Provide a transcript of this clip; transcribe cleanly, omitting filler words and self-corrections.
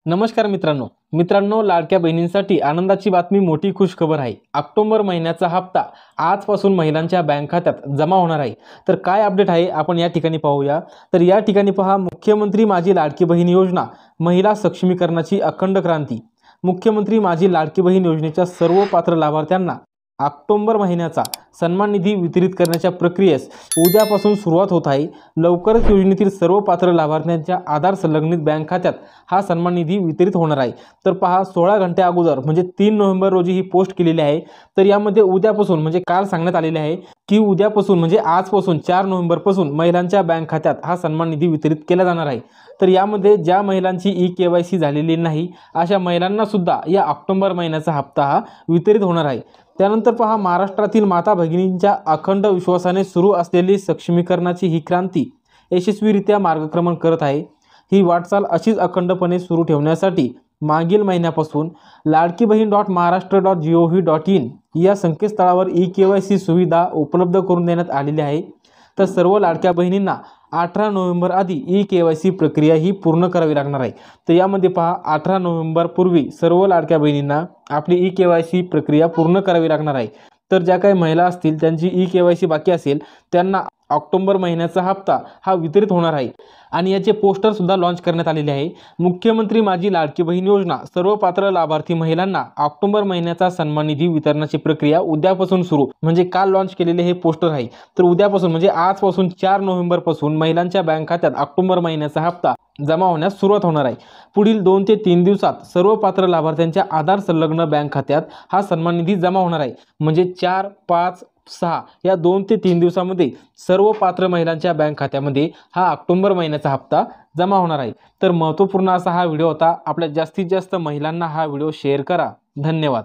नमस्कार मित्रांनो लाडक्या बहिणींसाठी आनंदाची बातमी, मोठी खुश खबर आहे। ऑक्टोबर महिन्याचा हप्ता आजपासून महिलांच्या बँक खात्यात जमा होणार आहे। तर काय अपडेट आहे आपण या ठिकाणी पाहूया। तर या ठिकाणी पहा, मुख्यमंत्री माझी लाडकी बहीण योजना, महिला सक्षमीकरणाची अखंड क्रांती। मुख्यमंत्री माझी लाडकी बहीण योजनेच्या सर्व पात्र लाभार्थ्यांना ऑक्टोबर महिन्याचा सन्मान निधी वितरित करण्याच्या प्रक्रियेस उद्यापासून सुरुवात होत आहे। लवकरच योजनेतील सर्व पात्र लाभार्थ्यांच्या आधार संलग्नित बँक खात्यात हा सन्मान निधी वितरित होणार आहे। तर पहा, 16 घंटे अगोदर म्हणजे 3 नोव्हेंबर रोजी ही पोस्ट केलेली आहे। तर यामध्ये उद्यापासून म्हणजे काल सांगण्यात आलेले आहे की उद्यापासून म्हणजे आजपासून 4 नोव्हेंबर पासून महिलांच्या बँक खात्यात हा सन्मान निधी वितरित केला जाणार आहे। तर यामध्ये ज्या महिलांची ई-केवायसी झालेली नाही अशा महिलांना सुद्धा या ऑक्टोबर महिन्याचा हप्ता हा वितरित होणार आहे। त्यानंतर पहा, महाराष्ट्रातील माता भगिनींच्या अखंड विश्वासाने सुरू असलेली सक्षमीकरणाची ही क्रांती यशस्वीरित्या मार्गक्रमण करत आहे। ही वाटचाल अशीच अखंडपणे सुरू ठेवण्यासाठी मागील महिन्यापासून ladkibahin.maharashtra.gov.in या संकेतस्थळावर ई-केवायसी सुविधा उपलब्ध करून देण्यात आलेली आहे। तर सर्व लाडक्या बहिणींना 18 नोव्हेंबर आधी ई-केवायसी प्रक्रिया ही पूर्ण करावी लागणार आहे। तर यामध्ये पहा, 18 नोव्हेंबर पूर्वी सर्व लाडक्या बहिणींना आपली ई-केवायसी प्रक्रिया पूर्ण करावी लागणार आहे। तर ज्या काही महिला असतील त्यांची ई-केवायसी बाकी असेल त्यांना ऑक्टोबर महिन्याचा हप्ता हा वितरित होणार आहे आणि याचे पोस्टर सुद्धा लॉन्च करण्यात आलेले आहे। मुख्यमंत्री माझी लाडकी बहीण योजना, सर्व पात्र लाभार्थी महिलांना ऑक्टोबर महिन्याचा सन्मान निधी वितरणाची प्रक्रिया उद्यापासून सुरू, म्हणजे काल लॉन्च केलेले हे पोस्टर आहे। तर उद्यापासून म्हणजे आजपासून 4 नोव्हेंबर पासून महिलांच्या बँक खात्यात ऑक्टोबर महिन्याचा हप्ता जमा होण्यास सुरुवात होणार आहे। पुढील 2 ते 3 दिवसात सर्व पात्र लाभार्थ्यांच्या आधार संलग्न बँक खात्यात हा सन्मान निधी जमा होणार आहे। म्हणजे 4, 5, 6 या 2 ते 3 दिवसामध्ये सर्व पात्र महिलांच्या बँक खात्यामध्ये हा ऑक्टोबर महिन्याचा हप्ता जमा होणार आहे। तर महत्त्वपूर्ण असा हा व्हिडिओ होता। आपल्या जास्तीत जास्त महिलांना हा व्हिडिओ शेअर करा। धन्यवाद।